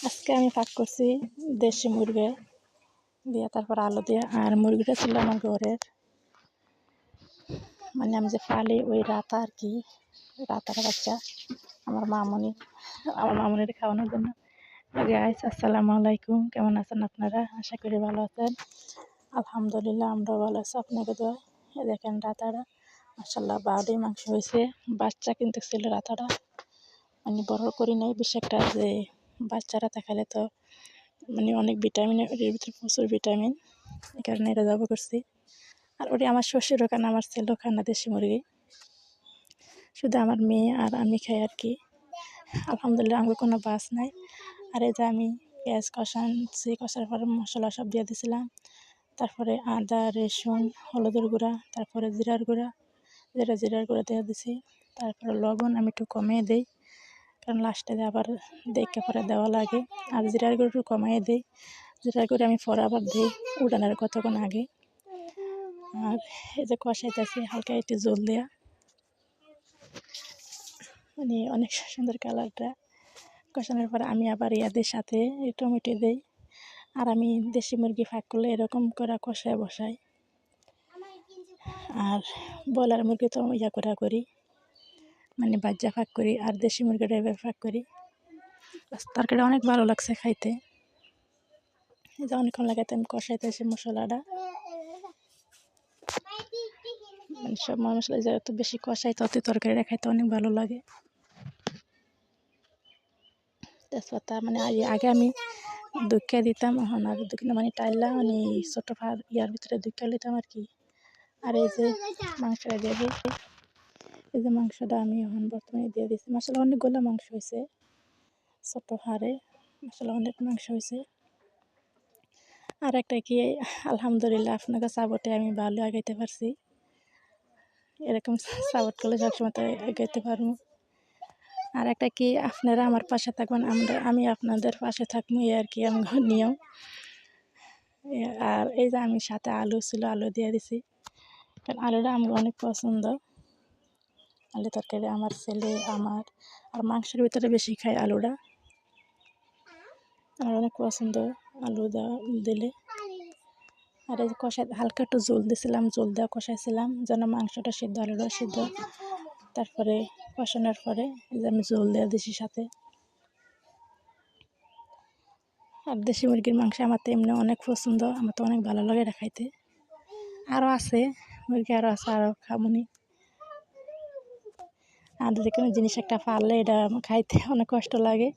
আজকে আমি পাক করছি দেশি মুরগি দিয়ে, তারপর আলু দিয়ে। আর মুরগিটা ছিল আমার ঘরের, মানে আমি যে পালি ওই রাতা আর কি, রাতার বাচ্চা আমার মামনির খাওয়ানোর জন্য। গাইস, আসসালামু আলাইকুম, কেমন আছেন আপনারা? আশা করি ভালো আছেন। আলহামদুলিল্লাহ, আমরাও ভালো আছি আপনাকে দোয়া। দেখেন রাতাটা মাশাল্লাহ বাড়ি মাংস হয়েছে, বাচ্চা কিন্তু ছিল রাতাটা, মানে বড় করি নাই বেশি একটা, যে বাচ্চারা দেখালে তো মানে অনেক ভিটামিন, এর ভিতরে প্রচুর ভিটামিন, এই কারণে এটা জব করছি। আর ওটি আমার শ্বশুরও খান, আমার ছেলেও খান না দেশি মুরগি, শুধু আমার মেয়ে আর আমি খাই আর কি। আলহামদুলিল্লাহ, আমার কোনো বাস নাই। আর এই যে আমি পেঁয়াজ কষানছি, কষার পরে মশলা সব দিয়ে দিয়েছিলাম, তারপরে আদা রসুন হলুদের গুঁড়া, তারপরে জিরার গুঁড়া, জিরার গুঁড়া দিয়ে দিছি। তারপরে লবণ আমি একটু কমিয়ে দিই, কারণ লাস্টে আবার দেখে পরে দেওয়া লাগে। আর জিরার গুঁড়ো একটু কমিয়ে দিই, জিরার গুঁড়ো আমি পরে আবার দিই উড়ানোর কতক্ষণ আগে। আর এই যে কষাইতেছি হালকা একটু জল দেওয়া, মানে অনেক সুন্দর কালারটা। কষানোর পরে আমি আবার ইয়াদের সাথে টমেটো দিই। আর আমি দেশি মুরগি ফাঁক করলে এরকম করে কষায় বসাই, আর ব্রয়লার মুরগি তো করি, মানে বাজ্যা ফাঁক করি, আর দেশি মুরগিটা এভাবে ফাঁক করি। তরকারিটা অনেক ভালো লাগছে খাইতে, যে অনেকক্ষণ লাগাতে আমি কষাইতেছি মশলাটা, মানে সব মশলা যত বেশি কষাই ততই তরকারিটা খাইতে অনেক ভালো লাগে। তেজপাতা মানে আগে আমি দুঃখে দিতাম, এখন আর দুঃখ না, মানে টাইলা মানে ছোটো ইয়ার ভিতরে দুঃখে দিতাম আর কি। আর এই যে মাংসটা দিয়ে দিই, এই যে মাংসটা আমি এখন বর্তমানে দিয়ে দিচ্ছি। মশলা অনেকগুলো মাংস হয়েছে, ছোটো হাড়ে মশলা অনেক মাংস হয়েছে। আর একটা কি, আলহামদুলিল্লাহ আপনাকে সাপোর্টে আমি ভালো আগাইতে পারছি, এরকম সাপোর্ট করলে সবসময় তো এগাইতে পারবো। আর একটা কি, আপনারা আমার পাশে থাকবেন, আমি আপনাদের পাশে থাকবো, এই আর কি আমার নিয়ম। আর এই যে আমি সাথে আলু ছিল, আলু দিয়ে দিছি, কারণ আলুটা আমার অনেক পছন্দ। আলু তরকারি আমার ছেলে আমার, আর মাংসের ভিতরে বেশি খাই আলুটা, আমার অনেক পছন্দ আলু দিলে। আর এই যে কষাই হালকা একটু জল দিয়েছিলাম, জল দেওয়া কষাইছিলাম যেন মাংসটা সিদ্ধ, আলুটা সিদ্ধ। তারপরে কষানোর পরে এই যে আমি জল দেওয়া দিছি সাথে। আর দেশি মুরগির মাংস আমার তো এমনি অনেক পছন্দ, আমার তো অনেক ভালো লাগে এটা খাইতে। আরও আছে মুরগি, আরও আছে, আরও খামুনি। আর যে কোনো জিনিস একটা পারলে এটা খাইতে অনেক কষ্ট লাগে।